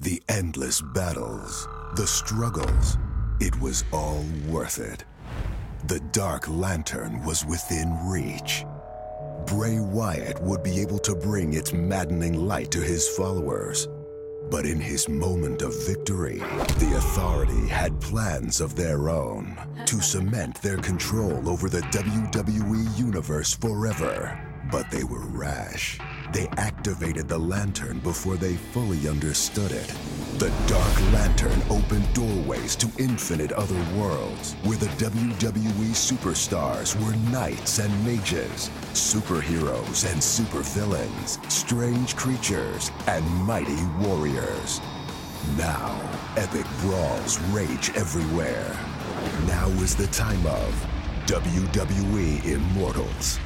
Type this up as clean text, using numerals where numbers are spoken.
The endless battles, the struggles, it was all worth it. The Dark Lantern was within reach. Bray Wyatt would be able to bring its maddening light to his followers. But in his moment of victory, the Authority had plans of their own to cement their control over the WWE Universe forever. But they were rash. They activated the lantern before they fully understood it. The Dark Lantern opened doorways to infinite other worlds, where the WWE superstars were knights and mages, superheroes and supervillains, strange creatures and mighty warriors. Now, epic brawls rage everywhere. Now is the time of WWE Immortals.